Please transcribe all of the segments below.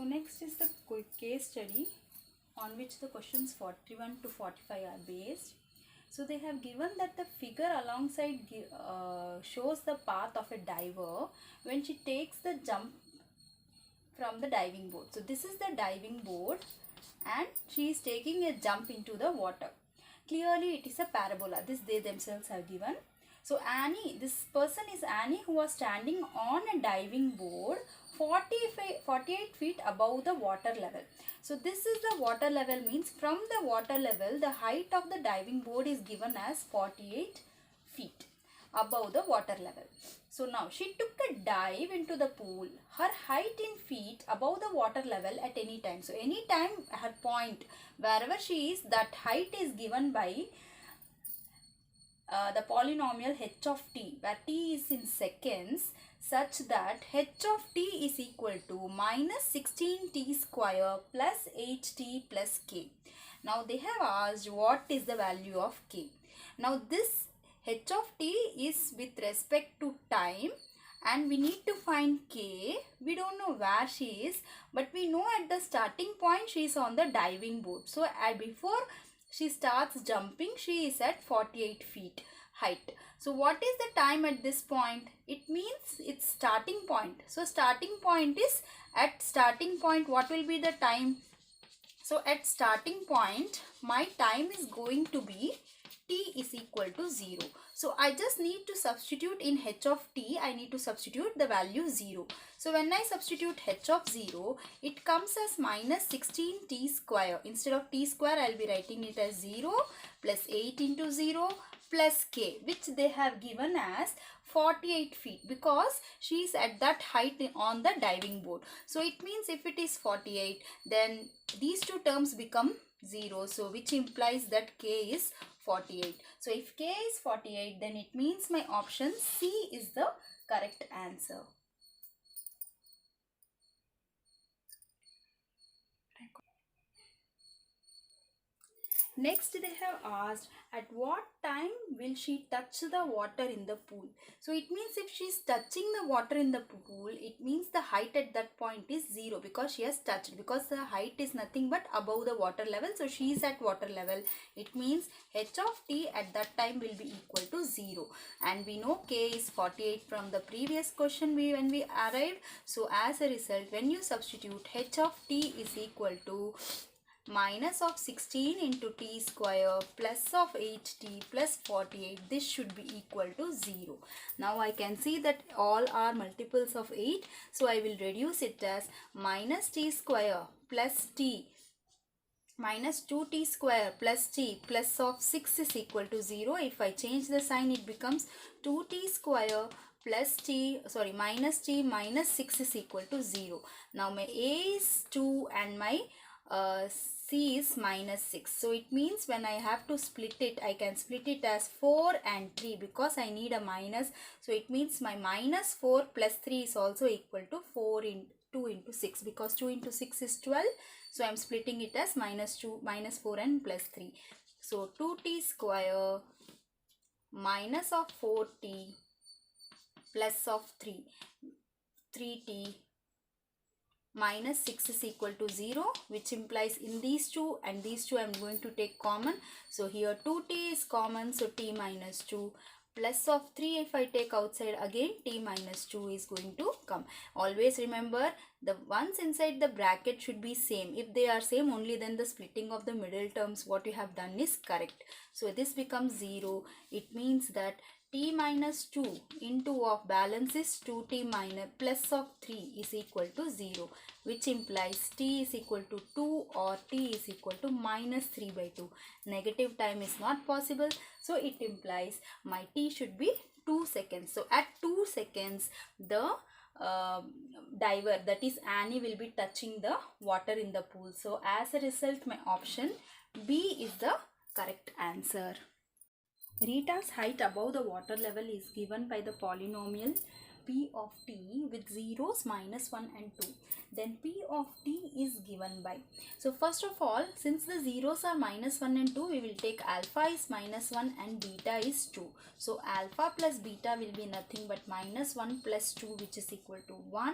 So next is the quick case study on which the questions 41 to 45 are based. So they have given that the figure alongside shows the path of a diver when she takes the jump from the diving board. So this is the diving board and she is taking a jump into the water. Clearly it is a parabola. This they themselves have given. So Annie, this person is Annie, who was standing on a diving board 48 feet above the water level. So this is the water level, means from the water level the height of the diving board is given as 48 feet above the water level. So now she took a dive into the pool. Her height in feet above the water level at any time. So any time her point wherever she is, that height is given by the polynomial h of t, where t is in seconds, such that h of t is equal to minus 16t square plus 8t plus k. Now they have asked what is the value of k. Now this h of t is with respect to time and we need to find k. We don't know where she is, but we know at the starting point she is on the diving board. So before she starts jumping, she is at 48 feet height. So what is the time at this point? It means it's starting point. So starting point is, at starting point what will be the time? So at starting point my time is going to be t is equal to 0. So I just need to substitute in h of t, I need to substitute the value 0. So when I substitute h of 0, it comes as minus 16t square. Instead of t square, I will be writing it as 0 plus 8 into 0 plus k, which they have given as 48 feet, because she is at that height on the diving board. So it means if it is 48, then these two terms become 0. So which implies that k is 48. So if k is 48, then it means my option C is the correct answer. Next they have asked at what time will she touch the water in the pool. So it means if she is touching the water in the pool, it means the height at that point is 0, because she has touched, because the height is nothing but above the water level. So she is at water level. It means h of t at that time will be equal to 0. And we know k is 48 from the previous question when we arrived. So as a result, when you substitute h of t is equal to minus of 16 into t square plus of 8t plus 48, this should be equal to 0. Now I can see that all are multiples of 8, so I will reduce it as minus t square plus t minus 2t square plus t plus of 6 is equal to 0. If I change the sign, it becomes 2t square plus t, minus t minus 6 is equal to 0. Now my a is 2 and my C is minus 6. So it means when I have to split it, I can split it as 4 and 3, because I need a minus. So it means my minus 4 plus 3 is also equal to 2 into 6, because 2 into 6 is 12. So I am splitting it as minus 4 and plus 3. So 2t square minus of 4t plus of 3t minus 6 is equal to 0, which implies in these two and these two I am going to take common. So here 2t is common, so t minus 2 plus of 3, if I take outside, again t minus 2 is going to come. Always remember, the ones inside the bracket should be same. If they are same, only then the splitting of the middle terms what you have done is correct. So this becomes 0. It means that t minus 2 into of balance is 2t minus plus of 3 is equal to 0, which implies t is equal to 2 or t is equal to minus 3 by 2. Negative time is not possible, so it implies my t should be 2 seconds. So at 2 seconds, the diver, that is Annie, will be touching the water in the pool. So as a result, my option B is the correct answer. Rita's height above the water level is given by the polynomial P of t with zeros minus 1 and 2. Then P of t is given by. So first of all, since the zeros are minus 1 and 2, we will take alpha is minus 1 and beta is 2. So alpha plus beta will be nothing but minus 1 plus 2, which is equal to 1,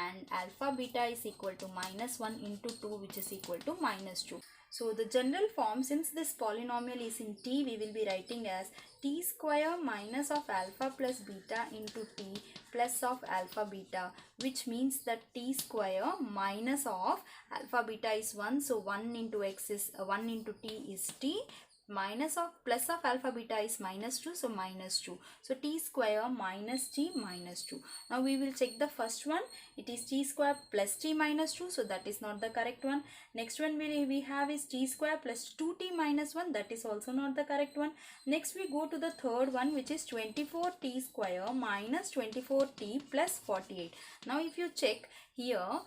and alpha beta is equal to minus 1 into 2, which is equal to minus 2. So the general form, since this polynomial is in t, we will be writing as t square minus of alpha plus beta into t plus of alpha beta, which means that t square minus of alpha beta is 1, so 1 into x is 1 into t is t, minus of plus of alpha beta is minus 2, so minus 2. So t square minus t minus 2. Now we will check the first one. It is t square plus t minus 2, so that is not the correct one. Next one we have is t square plus 2t minus 1, that is also not the correct one. Next we go to the third one, which is 24t square minus 24t plus 48. Now if you check here,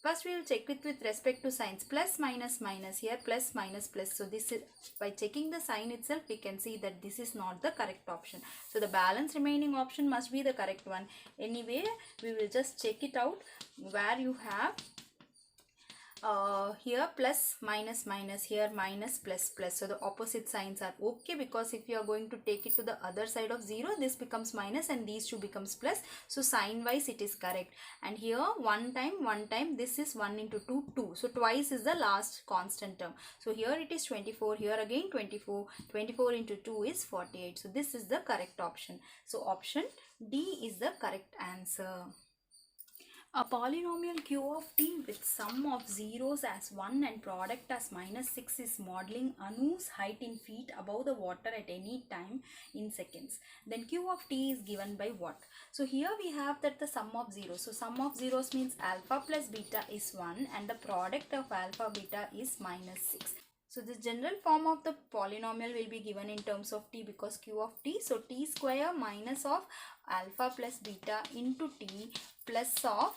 first we will check it with respect to signs. Plus minus minus, here plus minus plus. So this is, by checking the sign itself, we can see that this is not the correct option. So the balance remaining option must be the correct one. Anyway, we will just check it out where you have here plus minus minus, here minus plus plus. So the opposite signs are okay, because if you are going to take it to the other side of 0, this becomes minus and these two becomes plus. So sign wise it is correct. And here one time, this is 1 into 2, 2. So twice is the last constant term. So here it is 24, here again 24. 24 into 2 is 48. So this is the correct option. So option D is the correct answer. A polynomial q of t with sum of zeros as 1 and product as minus 6 is modeling Anu's height in feet above the water at any time in seconds. Then q of t is given by what? So here we have that the sum of zeros. So sum of zeros means alpha plus beta is 1 and the product of alpha beta is minus 6. So the general form of the polynomial will be given in terms of t, because q of t. So t square minus of alpha plus beta into t plus of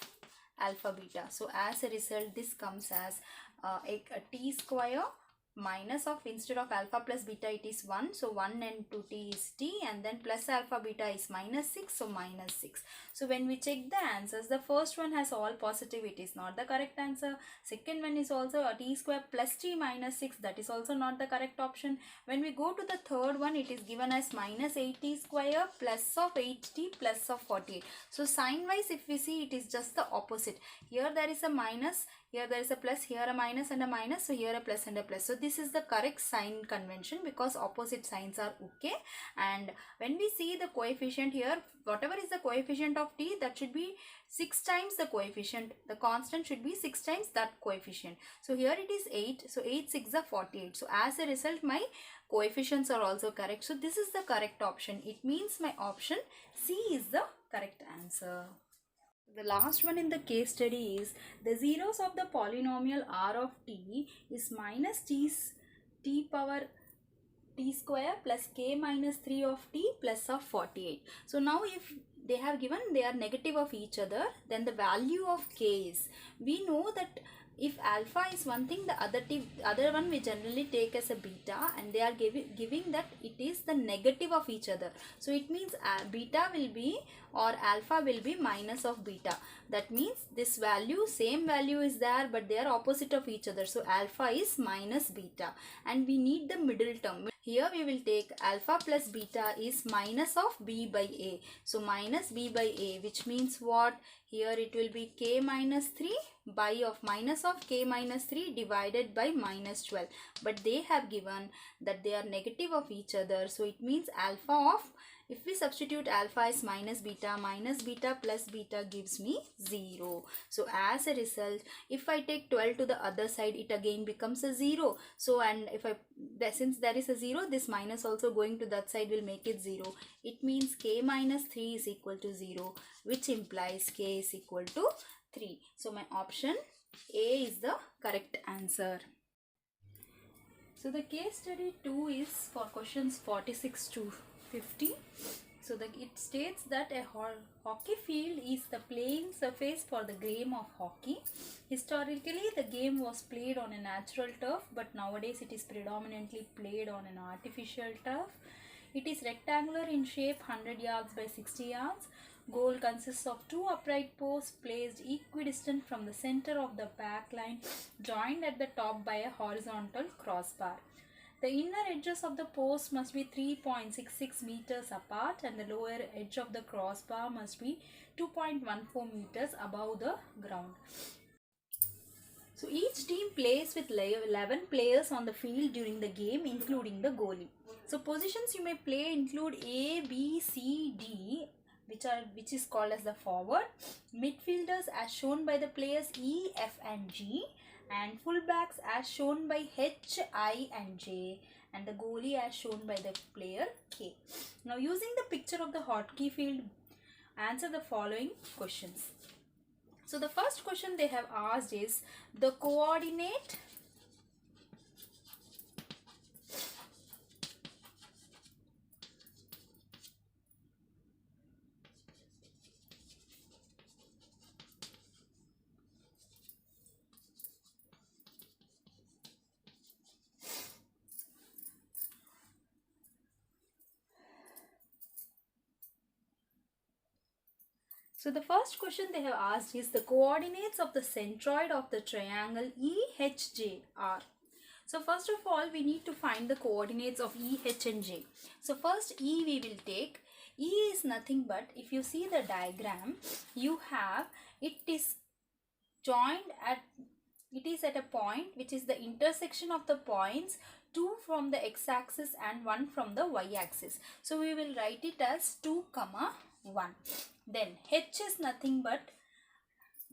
alpha beta. So as a result, this comes as a t square minus of, instead of alpha plus beta it is 1, so 1 and 2t is t, and then plus alpha beta is minus 6, so minus 6. So when we check the answers, the first one has all positive, it is not the correct answer. Second one is also a t square plus t minus 6, that is also not the correct option. When we go to the third one, it is given as minus 8t square plus of 8t plus of 48. So sign wise if we see, it is just the opposite. Here there is a minus, here there is a plus, here a minus and a minus, so here a plus and a plus. So this is the correct sign convention, because opposite signs are okay. And when we see the coefficient here, whatever is the coefficient of t, that should be 6 times the coefficient. The constant should be 6 times that coefficient. So here it is 8, so 8 6 are 48. So as a result, my coefficients are also correct. So this is the correct option. It means my option C is the correct answer. The last one in the case study is the zeros of the polynomial r of t is minus t power t square plus k minus 3 of t plus of 48. So now if they have given they are negative of each other, then the value of k is, we know that if alpha is one thing, the other one we generally take as a beta, and they are giving that it is the negative of each other. So it means beta will be, or alpha will be minus of beta. That means this value, same value is there, but they are opposite of each other. So alpha is minus beta, and we need the middle term. Here we will take alpha plus beta is minus of b by a. So minus b by a, which means what? Here it will be k minus 3 by of minus of k minus 3 divided by minus 12. But they have given that they are negative of each other. So it means alpha of, if we substitute alpha as minus beta plus beta gives me 0. So as a result, if I take 12 to the other side, it again becomes a 0. So and if since there is a 0, this minus also going to that side will make it 0. It means k minus 3 is equal to 0, which implies k is equal to 3. So my option A is the correct answer. So the case study 2 is for questions 46 to 50. So it states that a hockey field is the playing surface for the game of hockey. Historically, the game was played on a natural turf, but nowadays it is predominantly played on an artificial turf. It is rectangular in shape, 100 yards by 60 yards. Goal consists of two upright posts placed equidistant from the center of the back line, joined at the top by a horizontal crossbar. The inner edges of the post must be 3.66 meters apart and the lower edge of the crossbar must be 2.14 meters above the ground. So each team plays with 11 players on the field during the game, including the goalie. So positions you may play include A, B, C, D, which is called as the forward, midfielders as shown by the players E, F and G, and fullbacks as shown by H, I and J, and the goalie as shown by the player K. Now using the picture of the hockey field, answer the following questions. So the first question they have asked is the coordinate So the first question they have asked is the coordinates of the centroid of the triangle EHJ are. So first of all, we need to find the coordinates of E, H and J. So first E we will take. E is nothing but, if you see the diagram, you have, it is at a point which is the intersection of the points 2 from the x-axis and 1 from the y-axis. So we will write it as 2, 1. Then H is nothing but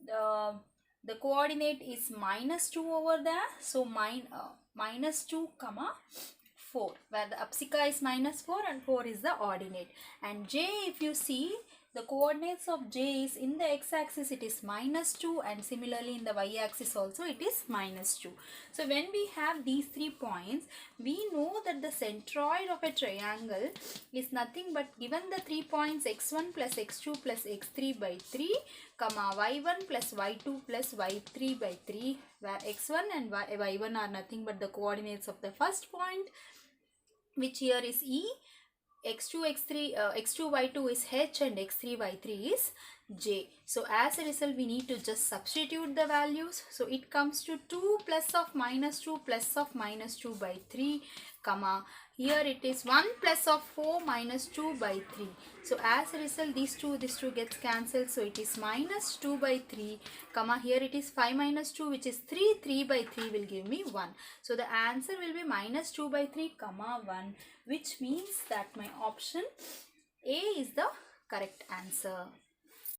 the coordinate is -2 over there. So -2, 4, where the apsika is -4 and 4 is the ordinate. And J, if you see, the coordinates of J is in the x-axis it is -2 and similarly in the y-axis also it is -2. So when we have these 3 points, we know that the centroid of a triangle is nothing but, given the 3 points x1 plus x2 plus x3 by 3, y1 plus y2 plus y3 by 3, where x1 and y1 are nothing but the coordinates of the first point, which here is E, x2 y2 is H and x3 y3 is J. So as a result we need to just substitute the values. So it comes to 2 plus of -2 plus of -2 by 3, here it is 1 plus of 4 -2 by 3. So as a result this two gets cancelled. So it is -2 by 3, here it is 5 minus 2 which is 3. 3 by 3 will give me 1. So the answer will be -2 by 3, 1, which means that my option A is the correct answer.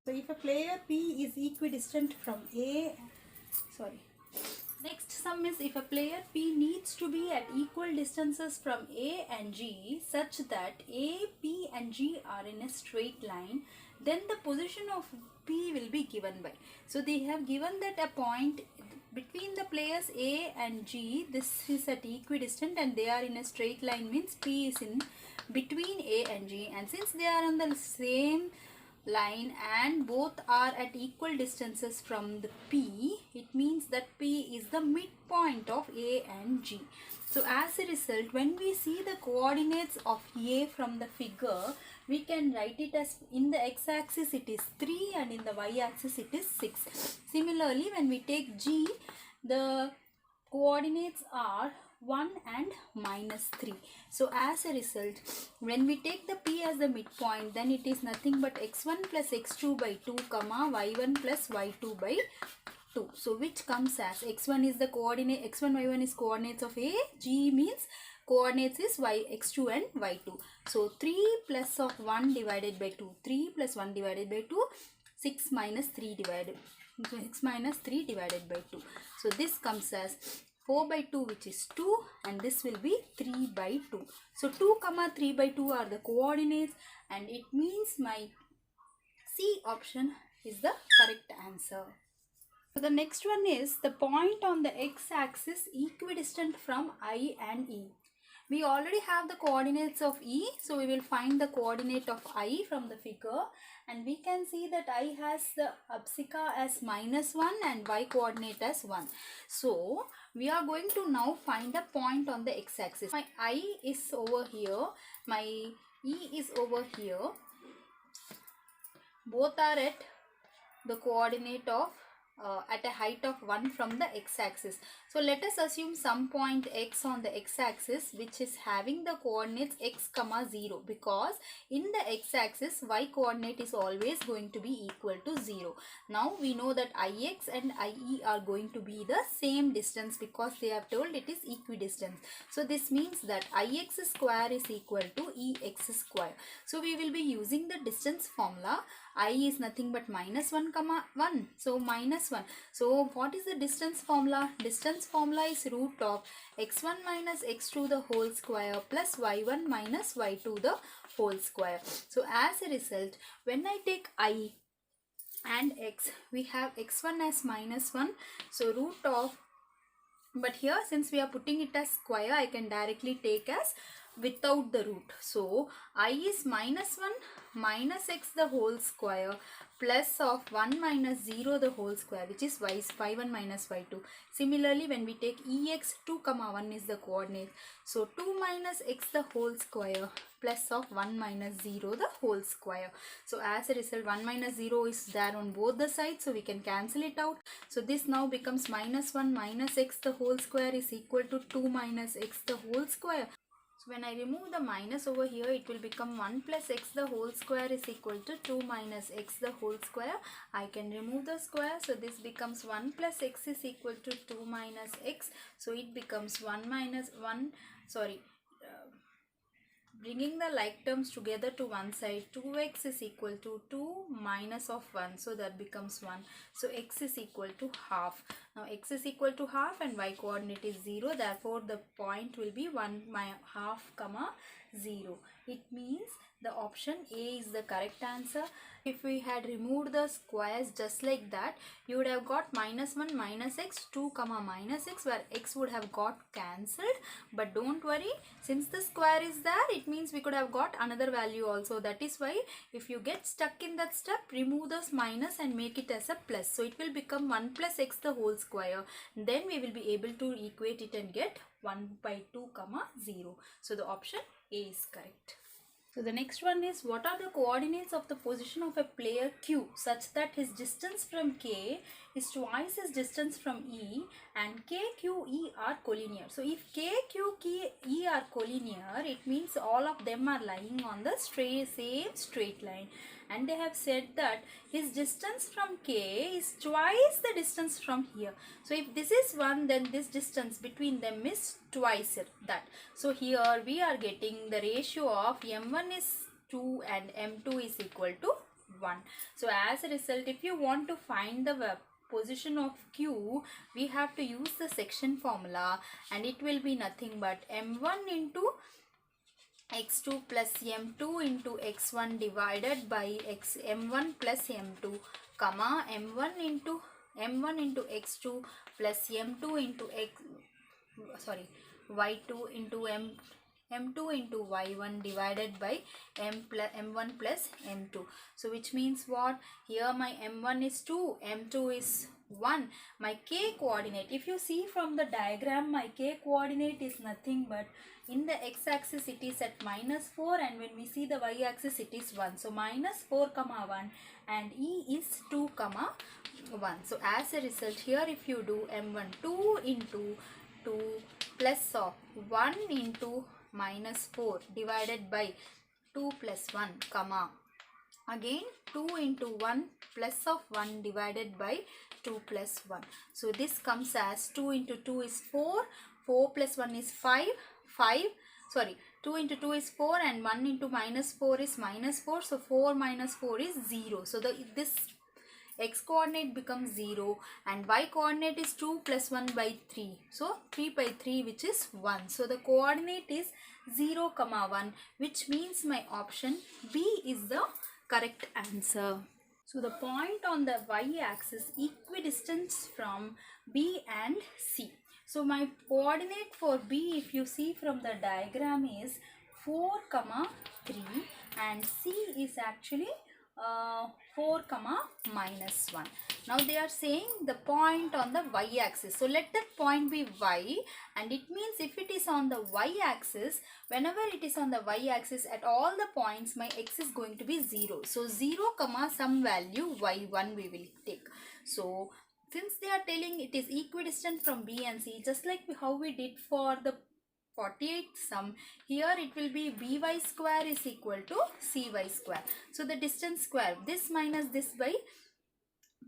So if a player P is equidistant from next sum is, if a player P needs to be at equal distances from A and G such that A, P and G are in a straight line, then the position of P will be given by. So they have given that a point between the players A and G, this is at equidistant and they are in a straight line, means P is in between A and G, and since they are on the same line and both are at equal distances from the P, it means that P is the midpoint of A and G. So as a result, when we see the coordinates of A from the figure, we can write it as, in the x-axis it is 3 and in the y-axis it is 6. Similarly, when we take G, the coordinates are 1 and -3. So as a result, when we take the P as the midpoint, then it is nothing but x1 plus x2 by 2, y1 plus y2 by 2. So which comes as, x1 is the coordinate, x1 y1 is coordinates of A, G means coordinates is x2 and y2. So 3 plus of 1 divided by 2, 3 plus 1 divided by 2, 6 minus 3 divided by 2. So this comes as 4 by 2, which is 2, and this will be 3 by 2. So 2, 3 by 2 are the coordinates, and it means my C option is the correct answer. So the next one is the point on the x-axis equidistant from I and E. We already have the coordinates of E, so we will find the coordinate of I from the figure, and we can see that I has the apsika as -1 and Y coordinate as 1. So we are going to now find a point on the x-axis. My I is over here, my E is over here. both are at the coordinate of at a height of 1 from the x-axis. So let us assume some point x on the x-axis which is having the coordinates x comma 0, because in the x-axis y coordinate is always going to be equal to 0. Now we know that ix and ie are going to be the same distance because they have told it is equidistant. So this means that ix square is equal to ex square. So we will be using the distance formula. I is nothing but minus 1 comma 1. So minus 1. So what is the distance formula? Distance formula is root of x1 minus x2 the whole square plus y1 minus y2 the whole square. So as a result, when I take I and x, we have x1 as minus 1. So root of, but here since we are putting it as square, I can directly take as without the root. So I is minus 1 minus x the whole square plus of 1 minus 0 the whole square, which is y1 minus y2. Similarly, when we take ex, 2 comma 1 is the coordinate. So 2 minus x the whole square plus of 1 minus 0 the whole square. So as a result, 1 minus 0 is there on both the sides, so we can cancel it out. So this now becomes minus 1 minus x the whole square is equal to 2 minus x the whole square. So when I remove the minus over here, it will become 1 plus x the whole square is equal to 2 minus x the whole square. I can remove the square, so this becomes 1 plus x is equal to 2 minus x. So it becomes 1 minus 1, bringing the like terms together to one side, 2x is equal to 2 minus of 1. So that becomes 1. So x is equal to half. Now x is equal to half and y coordinate is 0. Therefore the point will be 1 half comma 0. It means the option A is the correct answer. If we had removed the squares just like that, you would have got minus 1 minus x, 2 comma minus x, where x would have got cancelled. But don't worry, since the square is there, it means we could have got another value also. That is why if you get stuck in that step, remove this minus and make it as a plus. So it will become 1 plus x the whole square. Then we will be able to equate it and get 1 by 2 comma 0. So the option A is correct. So the next one is, what are the coordinates of the position of a player Q such that his distance from K is twice his distance from E and K, Q, E are collinear. So if K, Q, E are collinear, it means all of them are lying on the same straight line. And they have said that his distance from K is twice the distance from here. So if this is 1, then this distance between them is twice that. So here we are getting the ratio of M1 is 2 and M2 is equal to 1. So as a result, if you want to find the position of Q, we have to use the section formula, and it will be nothing but M1 into x2 plus m2 into x1 divided by m1 plus m2, comma m1 into x2 plus m2 into y2 into m2 into y1 divided by m1 plus m2. So which means what? Here my m1 is 2, m2 is 1. My k coordinate, if you see from the diagram, my k coordinate is nothing but in the x-axis it is at minus 4, and when we see the y-axis it is 1. So minus 4 comma 1 and E is 2 comma 1. So as a result, here if you do m1 2 into 2 plus of 1 into minus 4 divided by 2 plus 1 comma again 2 into 1 plus of 1 divided by 2 plus 1. So this comes as 2 into 2 is 4, 4 plus 1 is 5, 2 into 2 is 4 and 1 into minus 4 is minus 4. So 4 minus 4 is 0. So this x coordinate becomes 0 and y coordinate is 2 plus 1 by 3. So 3 by 3, which is 1. So the coordinate is 0 comma 1, which means my option B is the correct answer. So the point on the y-axis equidistant from B and C. So my coordinate for B, if you see from the diagram, is 4 comma 3 and C is actually 4 comma minus 1. Now they are saying the point on the y-axis. So let that point be y, and it means if it is on the y-axis, whenever it is on the y-axis at all the points, my x is going to be 0. So 0 comma some value y1 we will take. So since they are telling it is equidistant from B and C, just like how we did for the 48th sum, here it will be by square is equal to cy square. So the distance square, this minus this by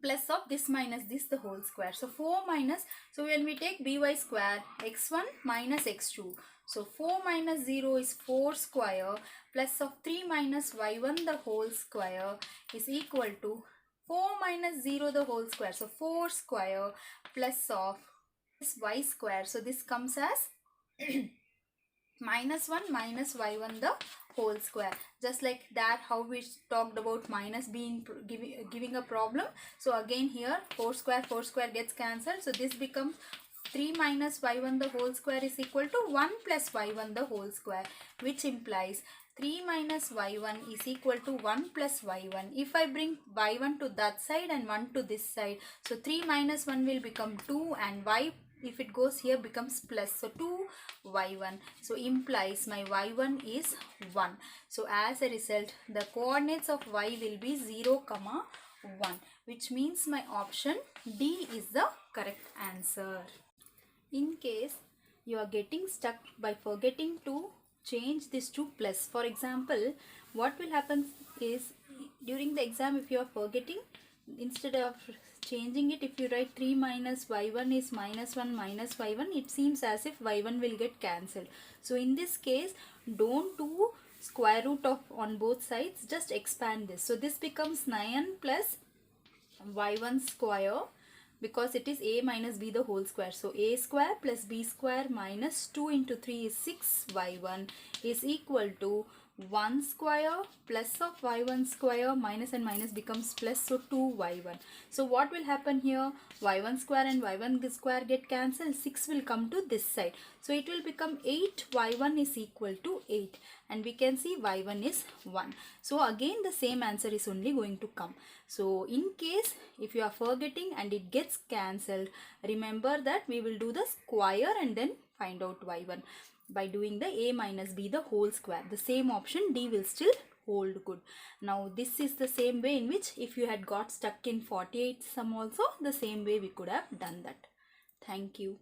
plus of this minus this the whole square. So 4 minus, so when we take by square, x1 minus x2. So 4 minus 0 is 4 square plus of 3 minus y1 the whole square is equal to 4 minus 0 the whole square. So 4 square plus of this y square. So this comes as minus 1 minus y1 the whole square. Just like that how we talked about minus being giving a problem. So again here 4 square gets cancelled. So this becomes 3 minus y1 the whole square is equal to 1 plus y1 the whole square, which implies 3 minus y1 is equal to 1 plus y1. If I bring y1 to that side and 1 to this side, so 3 minus 1 will become 2, and y, if it goes here, becomes plus. So 2y1. So implies my y1 is 1. So as a result, the coordinates of y will be 0 comma 1, which means my option D is the correct answer. In case you are getting stuck by forgetting to change this to plus, for example, what will happen is during the exam, if you are forgetting, instead of changing it, if you write 3 minus y1 is minus 1 minus y1, it seems as if y1 will get cancelled. So in this case, don't do square root of on both sides, just expand this. So this becomes 9 plus y1 square, because it is a minus b the whole square. So a square plus b square minus 2 into 3 is 6y1 is equal to 1 square plus of y1 square, minus and minus becomes plus, so 2y1. So what will happen here? y1 square and y1 square get cancelled, 6 will come to this side. So it will become 8y1 is equal to 8, and we can see y1 is 1. So again the same answer is only going to come. So in case if you are forgetting and it gets cancelled, remember that we will do the square and then find out y1 by doing the a minus b the whole square. The same option D will still hold good. Now this is the same way in which if you had got stuck in 48th sum also, the same way we could have done that. Thank you.